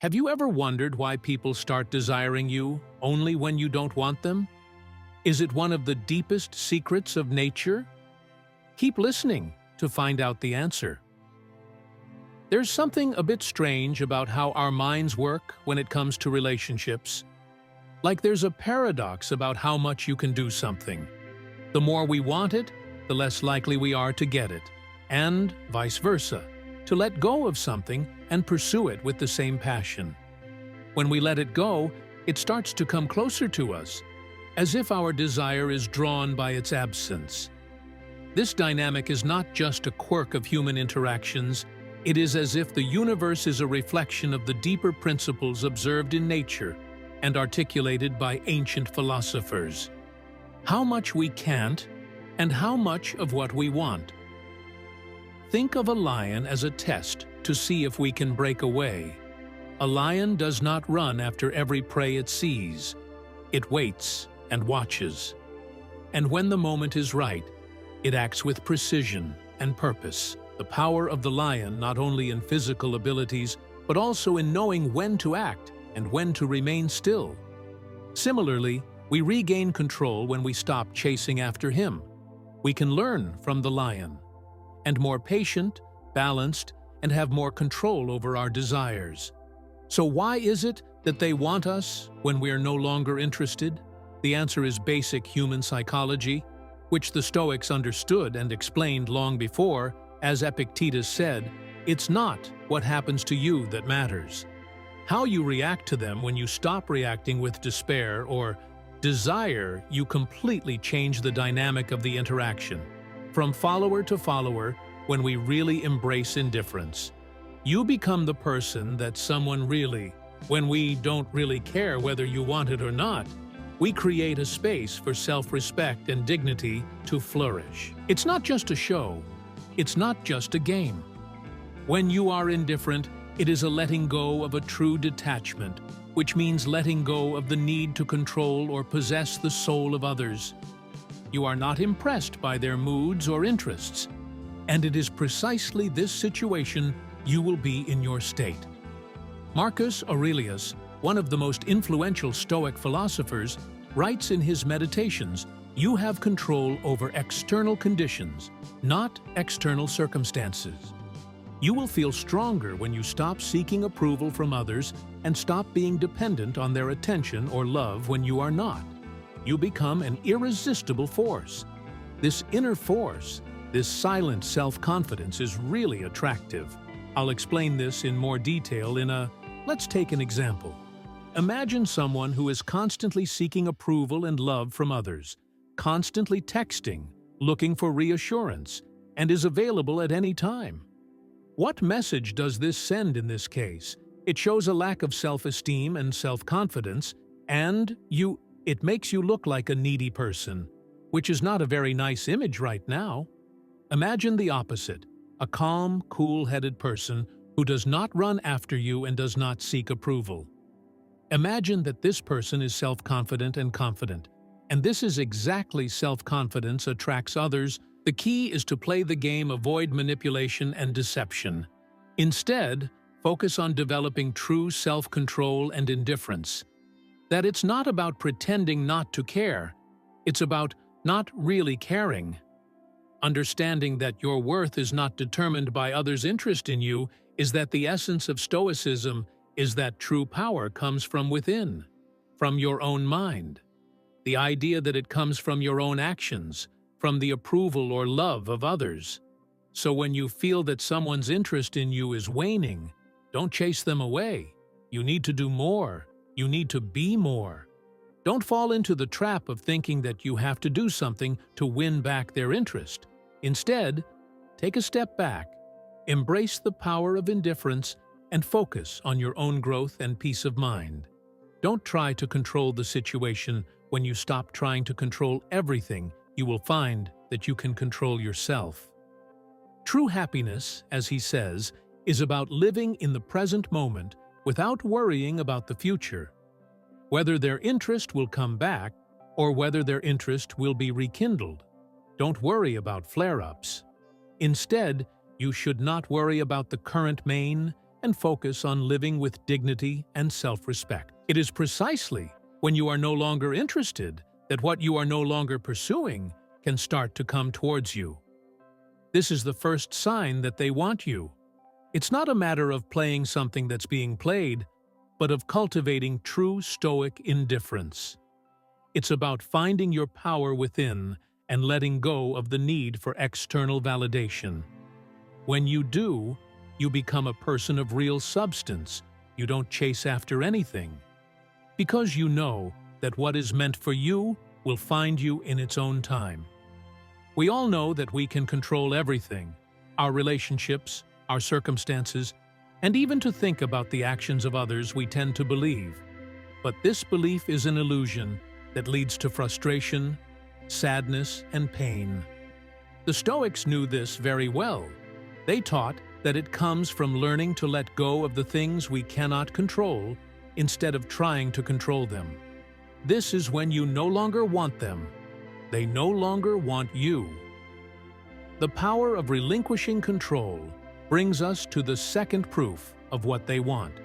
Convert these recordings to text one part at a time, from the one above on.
Have you ever wondered why people start desiring you only when you don't want them? Is it one of the deepest secrets of nature? Keep listening to find out the answer. There's something a bit strange about how our minds work when it comes to relationships. Like there's a paradox about how much you can do something. The more we want it, the less likely we are to get it, and vice versa, to let go of something and pursue it with the same passion. When we let it go, it starts to come closer to us, as if our desire is drawn by its absence. This dynamic is not just a quirk of human interactions, it is as if the universe is a reflection of the deeper principles observed in nature and articulated by ancient philosophers. How much we can't, and how much of what we want. Think of a lion as a test to see if we can break away. A lion does not run after every prey it sees. It waits and watches. And when the moment is right, it acts with precision and purpose. The power of the lion not only in physical abilities, but also in knowing when to act and when to remain still. Similarly, we regain control when we stop chasing after him. We can learn from the lion, and more patient, balanced, and have more control over our desires. So why is it that they want us when we are no longer interested? The answer is basic human psychology, which the Stoics understood and explained long before. As Epictetus said, it's not what happens to you that matters. How you react to them when you stop reacting with despair or desire, you completely change the dynamic of the interaction. From follower to follower, when we really embrace indifference, you become the person that someone really, when we don't really care whether you want it or not, we create a space for self-respect and dignity to flourish. It's not just a show. It's not just a game. When you are indifferent, it is a letting go of a true detachment, which means letting go of the need to control or possess the soul of others. You are not impressed by their moods or interests, and it is precisely this situation you will be in your state. Marcus Aurelius, one of the most influential Stoic philosophers, writes in his Meditations, "You have control over external conditions, not external circumstances." You will feel stronger when you stop seeking approval from others and stop being dependent on their attention or love when you are not. You become an irresistible force. This inner force, this silent self-confidence is really attractive. I'll explain this in more detail let's take an example. Imagine someone who is constantly seeking approval and love from others, constantly texting, looking for reassurance, and is available at any time. What message does this send in this case? It shows a lack of self-esteem and self-confidence, and it makes you look like a needy person, which is not a very nice image right now. Imagine the opposite, a calm, cool-headed person who does not run after you and does not seek approval. Imagine that this person is self-confident and confident, and this is exactly self-confidence attracts others. The key is to play the game, avoid manipulation and deception. Instead, focus on developing true self-control and indifference. That it's not about pretending not to care, it's about not really caring. Understanding that your worth is not determined by others' interest in you is that the essence of Stoicism is that true power comes from within, from your own mind. The idea that it comes from your own actions, from the approval or love of others. So when you feel that someone's interest in you is waning, don't chase them away. You need to do more. You need to be more. Don't fall into the trap of thinking that you have to do something to win back their interest. Instead, take a step back, embrace the power of indifference, and focus on your own growth and peace of mind. Don't try to control the situation. When you stop trying to control everything, you will find that you can control yourself. True happiness, as he says, is about living in the present moment without worrying about the future. Whether their interest will come back or whether their interest will be rekindled. Don't worry about flare-ups. Instead, you should not worry about the current main, and focus on living with dignity and self-respect. It is precisely when you are no longer interested that what you are no longer pursuing can start to come towards you. This is the first sign that they want you. It's not a matter of playing something that's being played, but of cultivating true Stoic indifference. It's about finding your power within and letting go of the need for external validation. When you do, you become a person of real substance. You don't chase after anything, because you know that what is meant for you will find you in its own time. We all know that we can control everything, our relationships, our circumstances, and even to think about the actions of others we tend to believe. But this belief is an illusion that leads to frustration, sadness, and pain. The Stoics knew this very well. They taught that it comes from learning to let go of the things we cannot control instead of trying to control them. This is when you no longer want them. They no longer want you. The power of relinquishing control brings us to the second proof of what they want.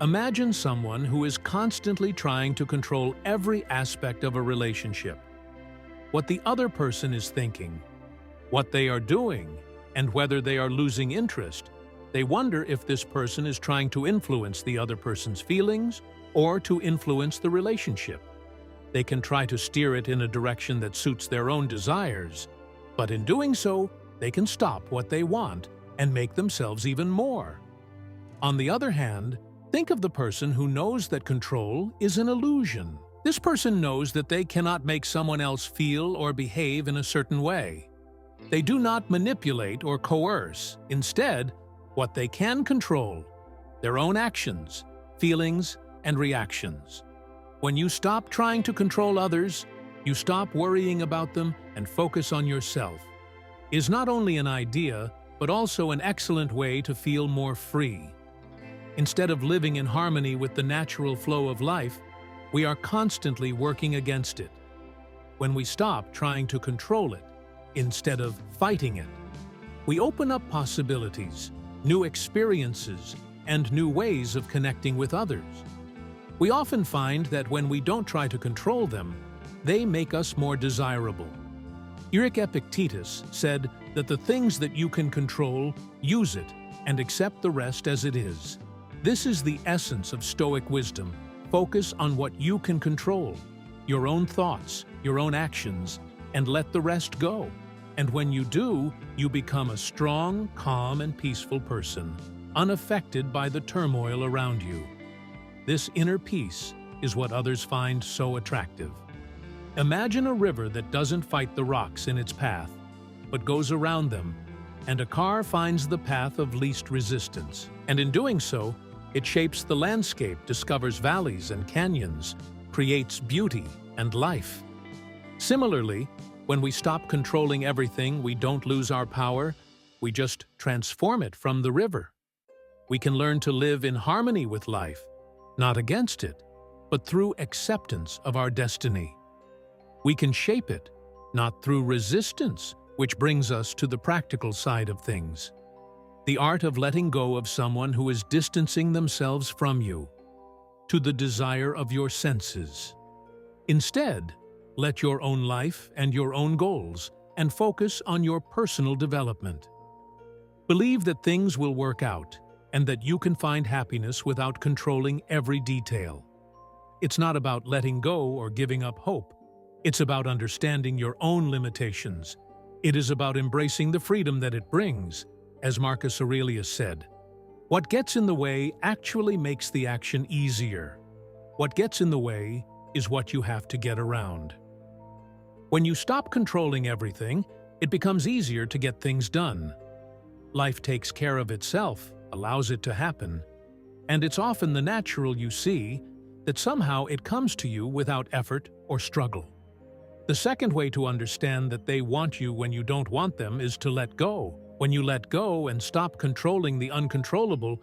Imagine someone who is constantly trying to control every aspect of a relationship. What the other person is thinking, what they are doing, and whether they are losing interest. They wonder if this person is trying to influence the other person's feelings or to influence the relationship. They can try to steer it in a direction that suits their own desires, but in doing so, they can stop what they want and make themselves even more. On the other hand, think of the person who knows that control is an illusion. This person knows that they cannot make someone else feel or behave in a certain way. They do not manipulate or coerce. Instead, what they can control, their own actions, feelings, and reactions. When you stop trying to control others, you stop worrying about them and focus on yourself. It is not only an idea, but also an excellent way to feel more free. Instead of living in harmony with the natural flow of life, we are constantly working against it. When we stop trying to control it, instead of fighting it, we open up possibilities, new experiences, and new ways of connecting with others. We often find that when we don't try to control them, they make us more desirable. Epictetus said that the things that you can control, use it, and accept the rest as it is. This is the essence of Stoic wisdom. Focus on what you can control, your own thoughts, your own actions, and let the rest go. And when you do, you become a strong, calm, and peaceful person, unaffected by the turmoil around you. This inner peace is what others find so attractive. Imagine a river that doesn't fight the rocks in its path, but goes around them, and a car finds the path of least resistance. And in doing so, it shapes the landscape, discovers valleys and canyons, creates beauty and life. Similarly, when we stop controlling everything, we don't lose our power, we just transform it from the river. We can learn to live in harmony with life, not against it, but through acceptance of our destiny. We can shape it, not through resistance, which brings us to the practical side of things. The art of letting go of someone who is distancing themselves from you, to the desire of your senses. Instead, let your own life and your own goals, and focus on your personal development. Believe that things will work out, and that you can find happiness without controlling every detail. It's not about letting go or giving up hope. It's about understanding your own limitations. It is about embracing the freedom that it brings, as Marcus Aurelius said. What gets in the way actually makes the action easier. What gets in the way is what you have to get around. When you stop controlling everything, it becomes easier to get things done. Life takes care of itself, allows it to happen, and it's often the natural you see that somehow it comes to you without effort or struggle. The second way to understand that they want you when you don't want them is to let go. When you let go and stop controlling the uncontrollable,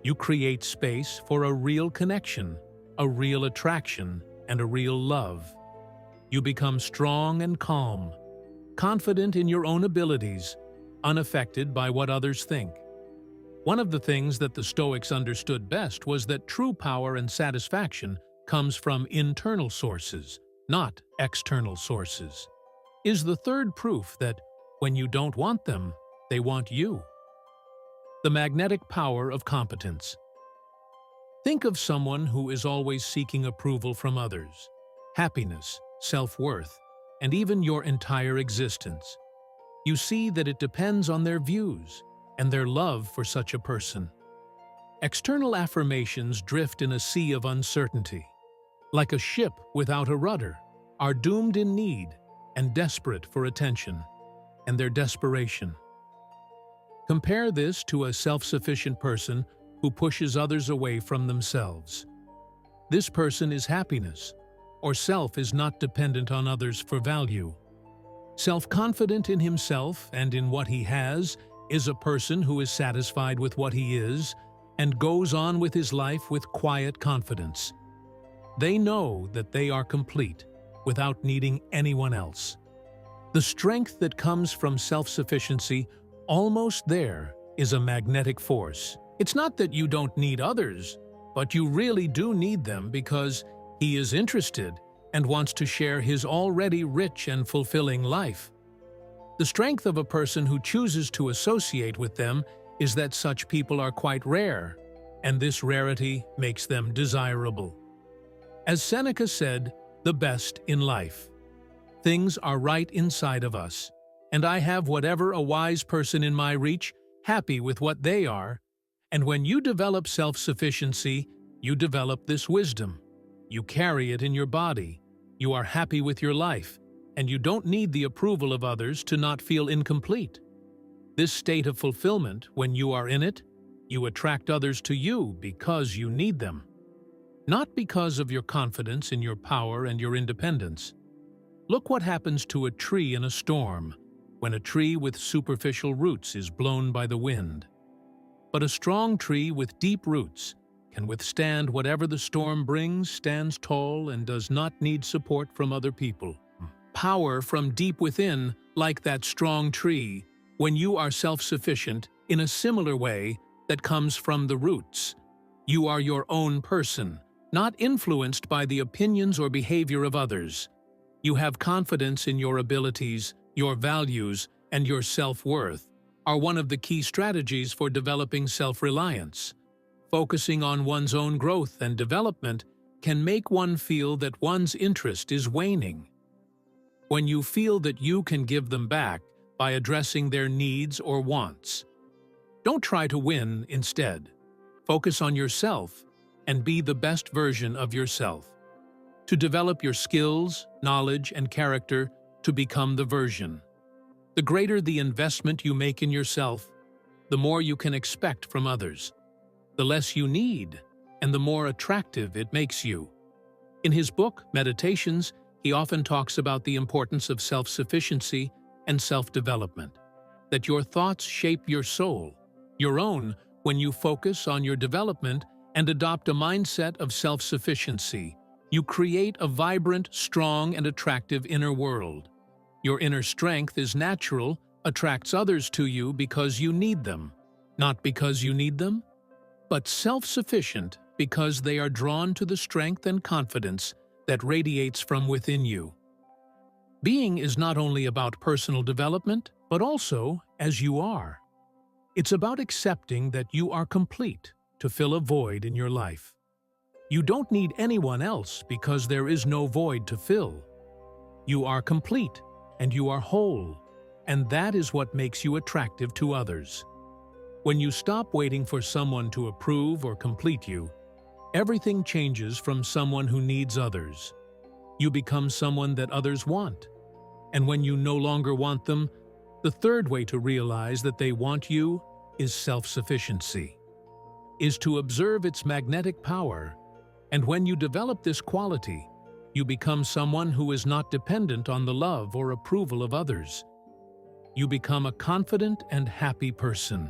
you create space for a real connection, a real attraction, and a real love. You become strong and calm, confident in your own abilities, unaffected by what others think. One of the things that the Stoics understood best was that true power and satisfaction comes from internal sources, not external sources. Is the third proof that when you don't want them, they want you. The magnetic power of competence. Think of someone who is always seeking approval from others, happiness, self-worth, and even your entire existence. You see that it depends on their views and their love for such a person. External affirmations drift in a sea of uncertainty. Like a ship without a rudder, are doomed in need and desperate for attention, and their desperation. Compare this to a self-sufficient person who pushes others away from themselves. This person is happiness, or self is not dependent on others for value. Self-confident in himself and in what he has is a person who is satisfied with what he is and goes on with his life with quiet confidence. They know that they are complete without needing anyone else. The strength that comes from self-sufficiency, almost there, is a magnetic force. It's not that you don't need others, but you really do need them because he is interested and wants to share his already rich and fulfilling life. The strength of a person who chooses to associate with them is that such people are quite rare, and this rarity makes them desirable. As Seneca said, the best in life. Things are right inside of us, and I have whatever a wise person in my reach, happy with what they are. And when you develop self-sufficiency, you develop this wisdom. You carry it in your body. You are happy with your life, and you don't need the approval of others to not feel incomplete. This state of fulfillment, when you are in it, you attract others to you because you need them, not because of your confidence in your power and your independence. Look what happens to a tree in a storm, when a tree with superficial roots is blown by the wind. But a strong tree with deep roots can withstand whatever the storm brings, stands tall, and does not need support from other people. Power from deep within, like that strong tree, when you are self-sufficient, in a similar way, that comes from the roots. You are your own person, not influenced by the opinions or behavior of others. You have confidence in your abilities, your values, and your self-worth are one of the key strategies for developing self-reliance. Focusing on one's own growth and development can make one feel that one's interest is waning. When you feel that you can give them back by addressing their needs or wants. Don't try to win instead. Focus on yourself and be the best version of yourself. To develop your skills, knowledge, and character to become the version. The greater the investment you make in yourself, the more you can expect from others. The less you need, and the more attractive it makes you. In his book, Meditations, he often talks about the importance of self-sufficiency and self-development, that your thoughts shape your soul, your own, when you focus on your development and adopt a mindset of self-sufficiency. You create a vibrant, strong, and attractive inner world. Your inner strength is natural, attracts others to you because you need them, not because you need them, but self-sufficient because they are drawn to the strength and confidence that radiates from within you. Being is not only about personal development, but also as you are. It's about accepting that you are complete to fill a void in your life. You don't need anyone else because there is no void to fill. You are complete and you are whole, and that is what makes you attractive to others. When you stop waiting for someone to approve or complete you, everything changes from someone who needs others. You become someone that others want. And when you no longer want them, the third way to realize that they want you is self-sufficiency, is to observe its magnetic power. And when you develop this quality, you become someone who is not dependent on the love or approval of others. You become a confident and happy person.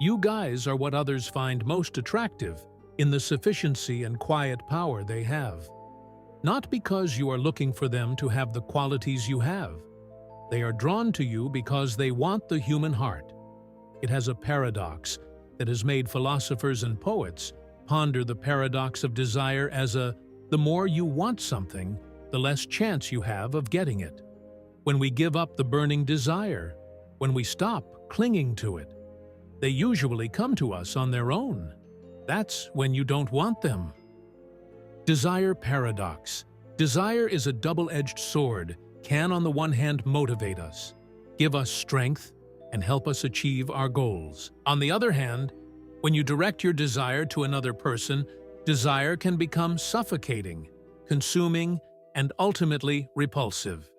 You guys are what others find most attractive in the sufficiency and quiet power they have. Not because you are looking for them to have the qualities you have. They are drawn to you because they want the human heart. It has a paradox. that has made philosophers and poets ponder the paradox of desire as the more you want something, the less chance you have of getting it. When we give up the burning desire, when we stop clinging to it, they usually come to us on their own. That's when you don't want them. Desire paradox. Desire is a double-edged sword, can on the one hand motivate us, give us strength, and help us achieve our goals. On the other hand, when you direct your desire to another person, desire can become suffocating, consuming, and ultimately repulsive.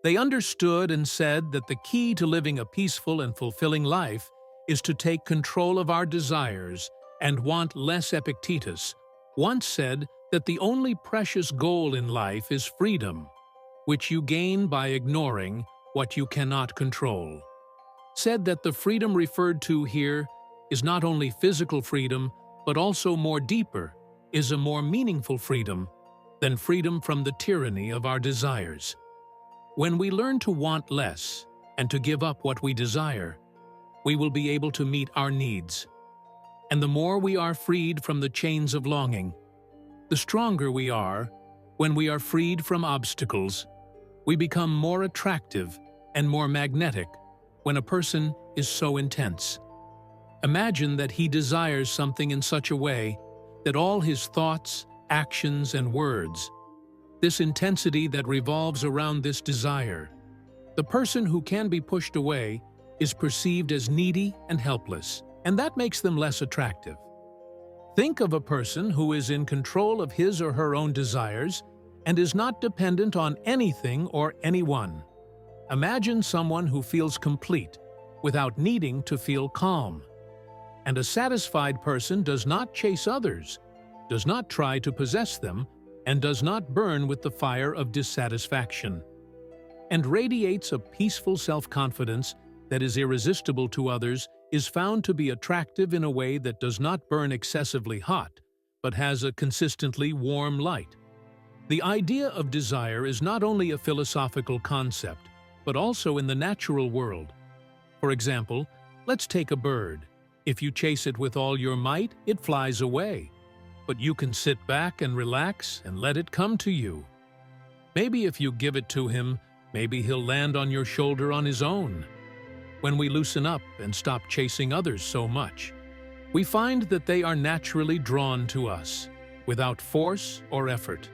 They understood and said that the key to living a peaceful and fulfilling life is to take control of our desires and want less. Epictetus once said that the only precious goal in life is freedom, which you gain by ignoring what you cannot control. Said that the freedom referred to here is not only physical freedom, but also more deeper, is a more meaningful freedom than freedom from the tyranny of our desires. When we learn to want less and to give up what we desire, we will be able to meet our needs. And the more we are freed from the chains of longing, the stronger we are. When we are freed from obstacles, we become more attractive and more magnetic. When a person is so intense, imagine that he desires something in such a way that all his thoughts, actions, and words, this intensity that revolves around this desire, the person who can be pushed away is perceived as needy and helpless, and that makes them less attractive. Think of a person who is in control of his or her own desires and is not dependent on anything or anyone. Imagine someone who feels complete without needing to feel calm. And a satisfied person does not chase others, does not try to possess them, and does not burn with the fire of dissatisfaction, and radiates a peaceful self-confidence that is irresistible to others, is found to be attractive in a way that does not burn excessively hot, but has a consistently warm light. The idea of desire is not only a philosophical concept, but also in the natural world. For example, let's take a bird. If you chase it with all your might, it flies away. But you can sit back and relax and let it come to you. Maybe if you give it to him, maybe he'll land on your shoulder on his own. When we loosen up and stop chasing others so much, we find that they are naturally drawn to us, without force or effort.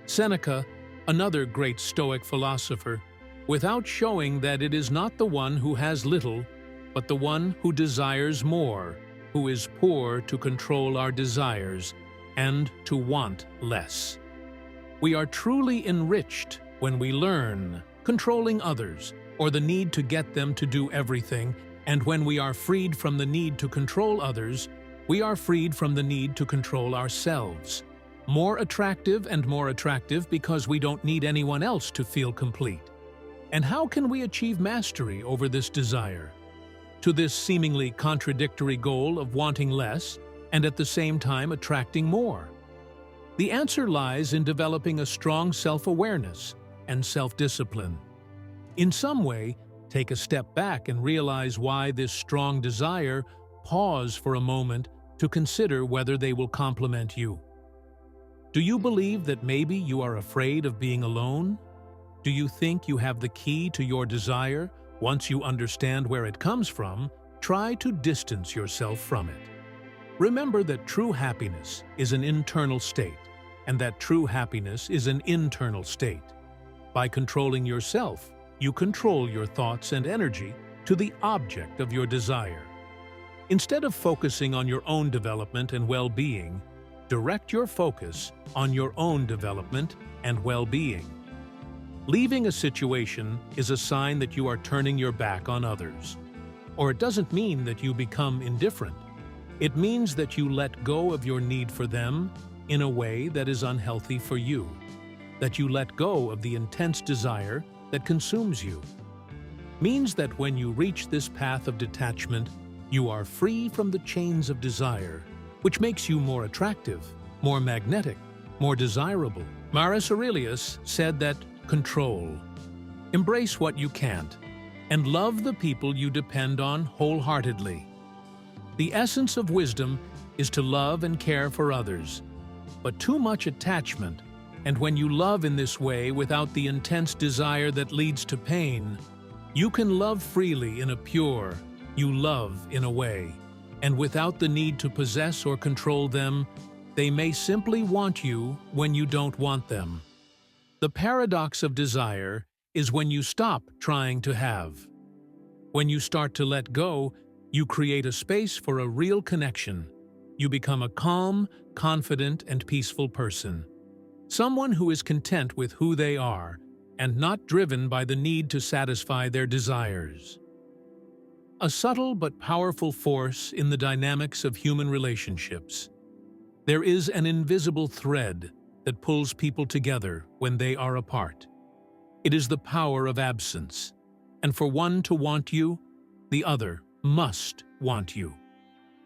Seneca, another great Stoic philosopher, without showing that it is not the one who has little, but the one who desires more, who is poor to control our desires and to want less. We are truly enriched when we learn controlling others, or the need to get them to do everything, and when we are freed from the need to control others, we are freed from the need to control ourselves. More attractive and more attractive because we don't need anyone else to feel complete. And how can we achieve mastery over this desire? To this seemingly contradictory goal of wanting less and at the same time attracting more? The answer lies in developing a strong self-awareness and self-discipline. In some way, take a step back and realize why this strong desire. Pause for a moment to consider whether they will complement you. Do you believe that maybe you are afraid of being alone? Do you think you have the key to your desire? Once you understand where it comes from, try to distance yourself from it. Remember that true happiness is an internal state, and that true happiness is an internal state. By controlling yourself, you control your thoughts and energy to the object of your desire. Instead of focusing on your own development and well-being, direct your focus on your own development and well-being. Leaving a situation is a sign that you are turning your back on others. Or it doesn't mean that you become indifferent. It means that you let go of your need for them in a way that is unhealthy for you. That you let go of the intense desire that consumes you. Means that when you reach this path of detachment, you are free from the chains of desire, which makes you more attractive, more magnetic, more desirable. Marcus Aurelius said that control. Embrace what you can't, and love the people you depend on wholeheartedly. The essence of wisdom is to love and care for others, but too much attachment, and when you love in this way without the intense desire that leads to pain, you can love freely in a pure, you love in a way, and without the need to possess or control them, they may simply want you when you don't want them. The paradox of desire is when you stop trying to have. When you start to let go, you create a space for a real connection. You become a calm, confident, and peaceful person. Someone who is content with who they are and not driven by the need to satisfy their desires. A subtle but powerful force in the dynamics of human relationships. There is an invisible thread that pulls people together when they are apart. It is the power of absence, and for one to want you, the other must want you.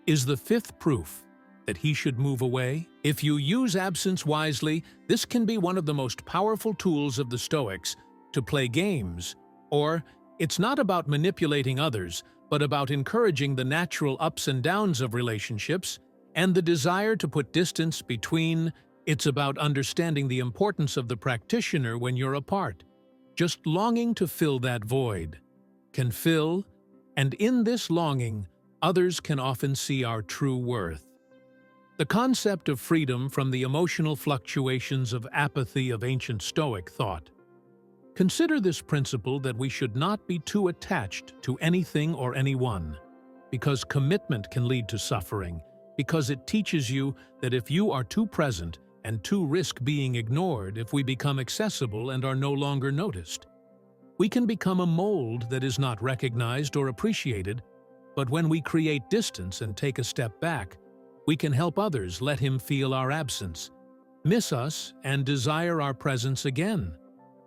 Is the fifth proof that he should move away? If you use absence wisely, this can be one of the most powerful tools of the Stoics to play games, or it's not about manipulating others, but about encouraging the natural ups and downs of relationships and the desire to put distance between. It's about understanding the importance of the practitioner when you're apart. Just longing to fill that void can fill, and in this longing, others can often see our true worth. The concept of freedom from the emotional fluctuations of apathy of ancient Stoic thought. Consider this principle that we should not be too attached to anything or anyone, because commitment can lead to suffering, because it teaches you that if you are too present and too risk being ignored if we become accessible and are no longer noticed. We can become a mold that is not recognized or appreciated, but when we create distance and take a step back, we can help others let him feel our absence, miss us, and desire our presence again.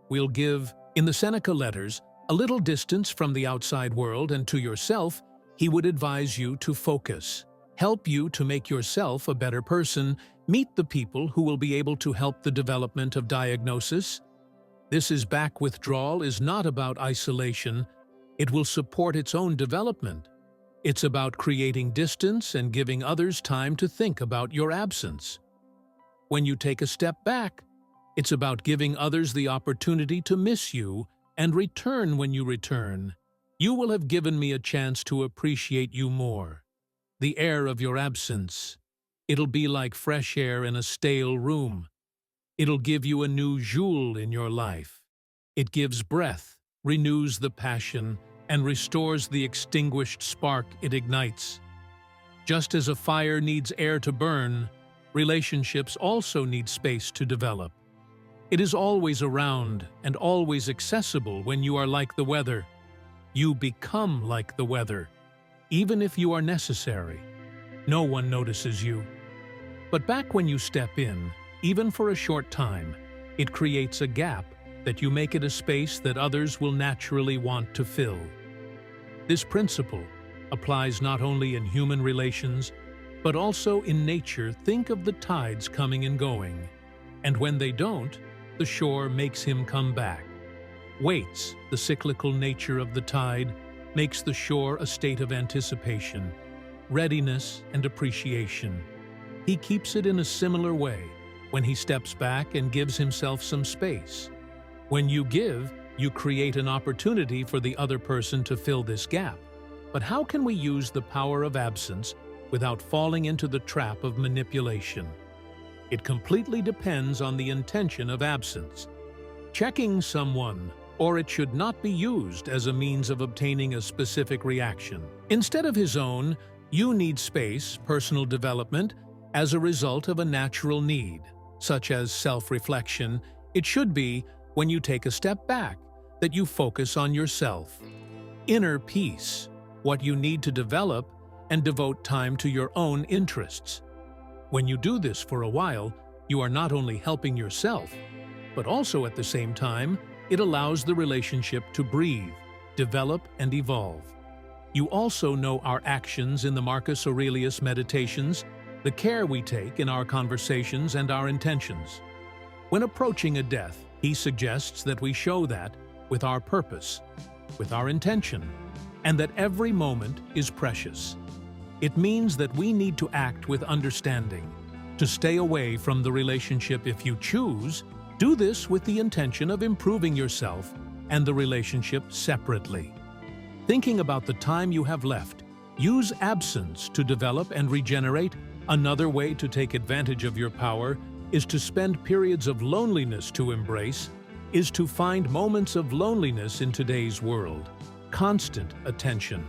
We'll give, in the Seneca letters, a little distance from the outside world and to yourself. He would advise you to focus, help you to make yourself a better person, meet the people who will be able to help the development of diagnosis. This is back withdrawal is not about isolation. It will support its own development. It's about creating distance and giving others time to think about your absence. When you take a step back, it's about giving others the opportunity to miss you and return when you return. You will have given me a chance to appreciate you more. The air of your absence. It'll be like fresh air in a stale room. It'll give you a new joule in your life. It gives breath, renews the passion, and restores the extinguished spark it ignites. Just as a fire needs air to burn, relationships also need space to develop. It is always around and always accessible when you are like the weather. You become like the weather, even if you are necessary. No one notices you. But back when you step in, even for a short time, it creates a gap that you make it a space that others will naturally want to fill. This principle applies not only in human relations, but also in nature. Think of the tides coming and going, and when they don't, the shore makes him come back. Waits, the cyclical nature of the tide, makes the shore a state of anticipation, readiness, and appreciation. He keeps it in a similar way when he steps back and gives himself some space. When you give, you create an opportunity for the other person to fill this gap. But how can we use the power of absence without falling into the trap of manipulation? It completely depends on the intention of absence. Checking someone, or it should not be used as a means of obtaining a specific reaction. Instead of his own, you need space, personal development, as a result of a natural need, such as self-reflection. It should be, when you take a step back, that you focus on yourself. Inner peace, what you need to develop, and devote time to your own interests. When you do this for a while, you are not only helping yourself, but also at the same time, it allows the relationship to breathe, develop, and evolve. You also know our actions in the Marcus Aurelius meditations, the care we take in our conversations and our intentions. When approaching a death, he suggests that we show that with our purpose, with our intention, and that every moment is precious. It means that we need to act with understanding, to stay away from the relationship if you choose. Do this with the intention of improving yourself and the relationship separately. Thinking about the time you have left, use absence to develop and regenerate. Another way to take advantage of your power is to spend periods of loneliness to embrace, is to find moments of loneliness in today's world. Constant attention.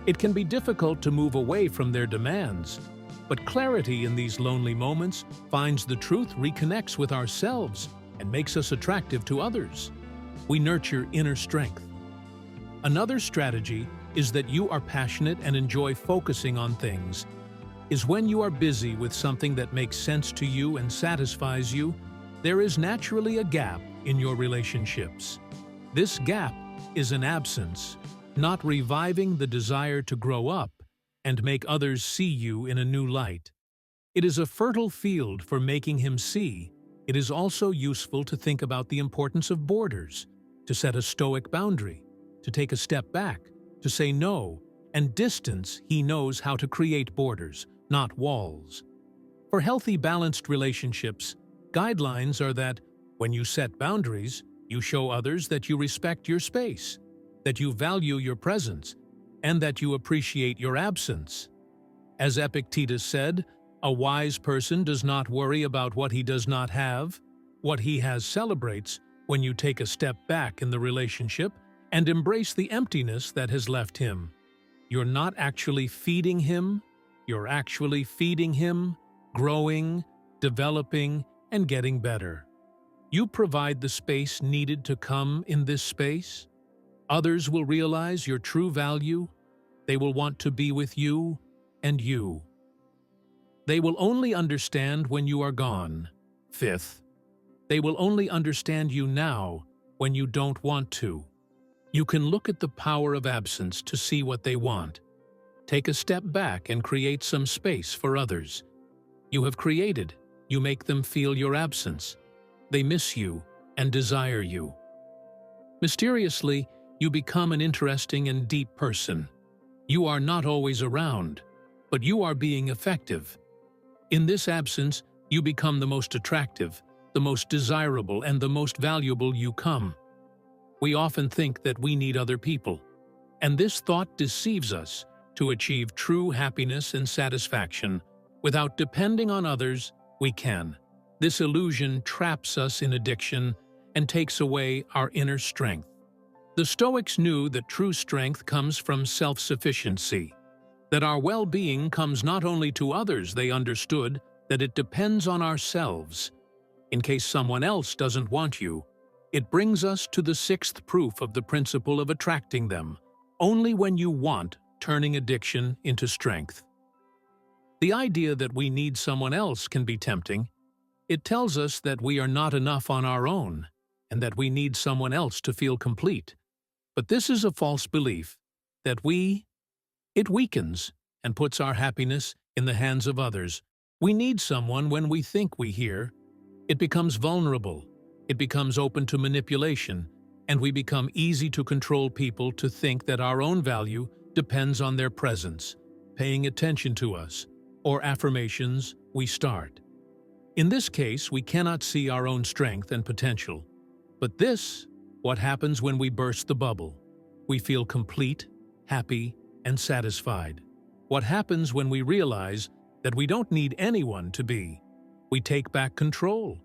It can be difficult to move away from their demands, but clarity in these lonely moments finds the truth, reconnects with ourselves, and makes us attractive to others. We nurture inner strength. Another strategy is that you are passionate and enjoy focusing on things. Is when you are busy with something that makes sense to you and satisfies you, there is naturally a gap in your relationships. This gap is an absence, not reviving the desire to grow up and make others see you in a new light. It is a fertile field for making him see. It is also useful to think about the importance of borders, to set a Stoic boundary, to take a step back, to say no, and distance. He knows how to create borders, not walls. For healthy, balanced relationships, guidelines are that when you set boundaries, you show others that you respect your space, that you value your presence, and that you appreciate your absence. As Epictetus said, a wise person does not worry about what he does not have. What he has celebrates. When you take a step back in the relationship and embrace the emptiness that has left him, you're not actually feeding him, you're actually feeding him, growing, developing, and getting better. You provide the space needed to come in this space. Others will realize your true value. They will want to be with you and you. They will only understand when you are gone. Fifth, they will only understand you now when you don't want to. You can look at the power of absence to see what they want. Take a step back and create some space for others. You have created. You make them feel your absence. They miss you and desire you. Mysteriously, you become an interesting and deep person. You are not always around, but you are being effective. In this absence, you become the most attractive, the most desirable, and the most valuable you come. We often think that we need other people, and this thought deceives us. To achieve true happiness and satisfaction, without depending on others, we can. This illusion traps us in addiction and takes away our inner strength. The Stoics knew that true strength comes from self-sufficiency, that our well-being comes not only to others. They understood that it depends on ourselves. In case someone else doesn't want you, it brings us to the sixth proof of the principle of attracting them. Only when you want, turning addiction into strength. The idea that we need someone else can be tempting. It tells us that we are not enough on our own, and that we need someone else to feel complete. But this is a false belief, that it weakens and puts our happiness in the hands of others. We need someone when we think we hear. It becomes vulnerable, it becomes open to manipulation, and we become easy to control people to think that our own value depends on their presence, paying attention to us, or affirmations we start. In this case, we cannot see our own strength and potential. But what happens when we burst the bubble? We feel complete, happy, and satisfied. What happens when we realize that we don't need anyone to be? We take back control.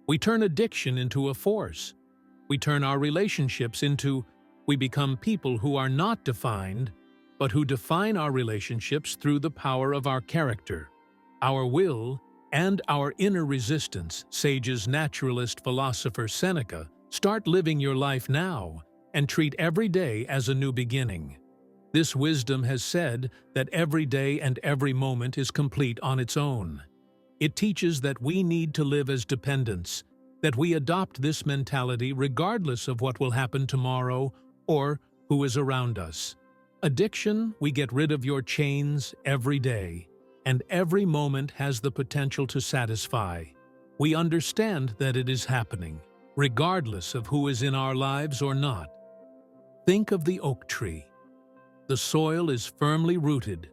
We turn addiction into a force. We turn our relationships we become people who are not defined, but who define our relationships through the power of our character, our will, and our inner resistance. Sages, naturalist, philosopher Seneca, start living your life now and treat every day as a new beginning. This wisdom has said that every day and every moment is complete on its own. It teaches that we need to live as dependents, that we adopt this mentality regardless of what will happen tomorrow or who is around us. Addiction, we get rid of your chains every day, and every moment has the potential to satisfy. We understand that it is happening, regardless of who is in our lives or not. Think of the oak tree. The soil is firmly rooted.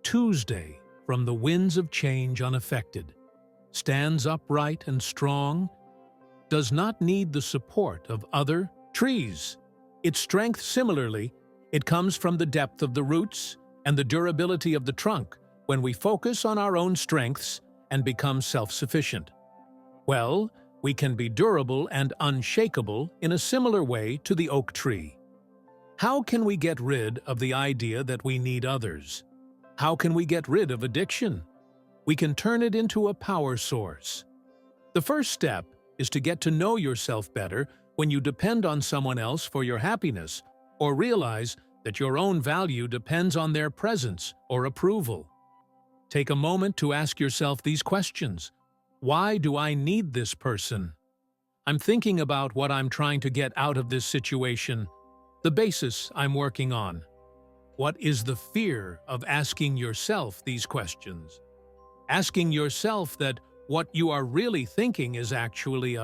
Tuesday from the winds of change unaffected, stands upright and strong, does not need the support of other trees. Its strength, similarly, it comes from the depth of the roots and the durability of the trunk when we focus on our own strengths and become self-sufficient. Well, we can be durable and unshakable in a similar way to the oak tree. How can we get rid of the idea that we need others? How can we get rid of addiction? We can turn it into a power source. The first step is to get to know yourself better when you depend on someone else for your happiness, or realize that your own value depends on their presence or approval. Take a moment to ask yourself these questions. Why do I need this person? I'm thinking about what I'm trying to get out of this situation, the basis I'm working on. What is the fear of asking yourself these questions? Asking yourself that what you are really thinking is actually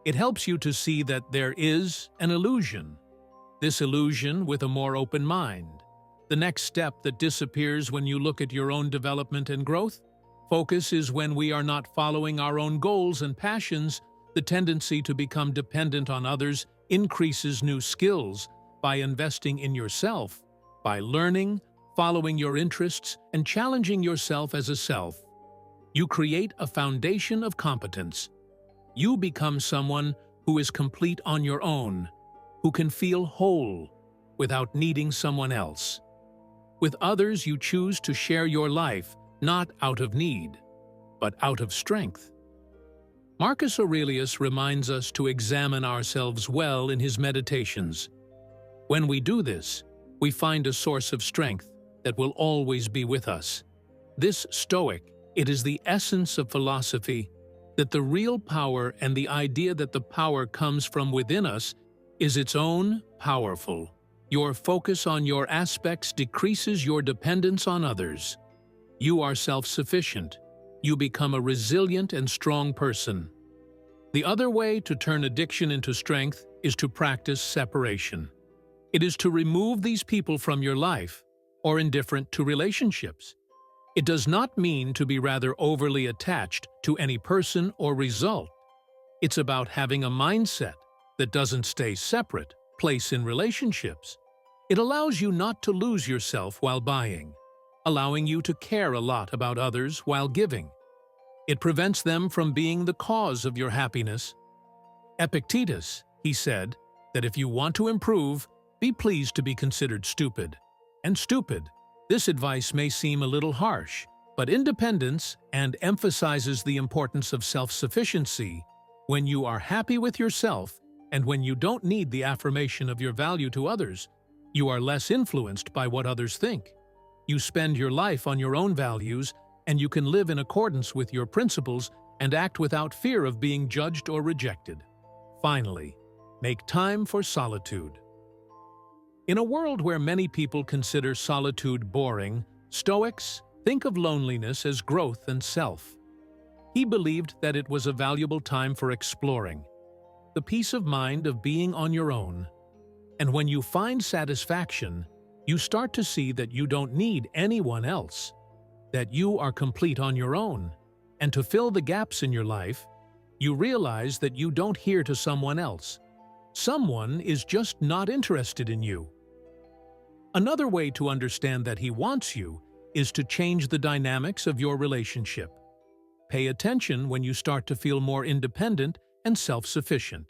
it helps you to see that there is an illusion. This illusion with a more open mind. The next step that disappears when you look at your own development and growth. Focus is when we are not following our own goals and passions. The tendency to become dependent on others increases new skills by investing in yourself, by learning, following your interests, and challenging yourself as a self. You create a foundation of competence. You become someone who is complete on your own, who can feel whole without needing someone else. With others, you choose to share your life, not out of need, but out of strength. Marcus Aurelius reminds us to examine ourselves well in his meditations. When we do this, we find a source of strength that will always be with us. This Stoic, it is the essence of philosophy, that the real power and the idea that the power comes from within us is its own powerful. Your focus on your aspects decreases your dependence on others. You are self-sufficient. You become a resilient and strong person. The other way to turn addiction into strength is to practice separation. It is to remove these people from your life or indifferent to relationships. It does not mean to be rather overly attached to any person or result. It's about having a mindset that doesn't stay separate, place in relationships. It allows you not to lose yourself while buying, allowing you to care a lot about others while giving. It prevents them from being the cause of your happiness. Epictetus, he said, that if you want to improve, be pleased to be considered stupid. And stupid. This advice may seem a little harsh, but independence and emphasizes the importance of self-sufficiency. When you are happy with yourself and when you don't need the affirmation of your value to others, you are less influenced by what others think. You spend your life on your own values, and you can live in accordance with your principles and act without fear of being judged or rejected. Finally, make time for solitude. In a world where many people consider solitude boring, Stoics think of loneliness as growth and self. He believed that it was a valuable time for exploring, the peace of mind of being on your own. And when you find satisfaction, you start to see that you don't need anyone else, that you are complete on your own. And to fill the gaps in your life, you realize that you don't hear to someone else. Someone is just not interested in you. Another way to understand that he wants you is to change the dynamics of your relationship. Pay attention when you start to feel more independent and self-sufficient.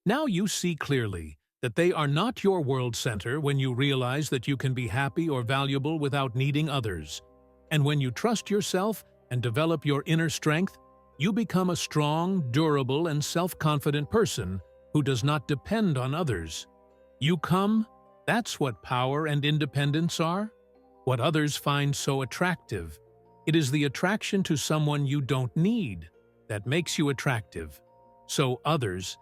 Now you see clearly that they are not your world center when you realize that you can be happy or valuable without needing others. And when you trust yourself and develop your inner strength, you become a strong, durable, and self-confident person who does not depend on others. That's what power and independence are. What others find so attractive. It is the attraction to someone you don't need that makes you attractive. So others,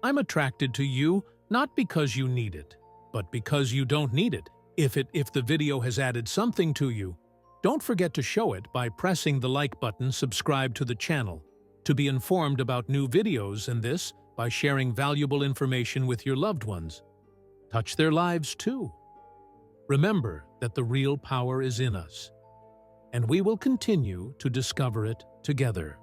I'm attracted to you not because you need it, but because you don't need it. If the video has added something to you, don't forget to show it by pressing the like button, subscribe to the channel, to be informed about new videos, and this by sharing valuable information with your loved ones. Touch their lives too. Remember that the real power is in us. and we will continue to discover it together.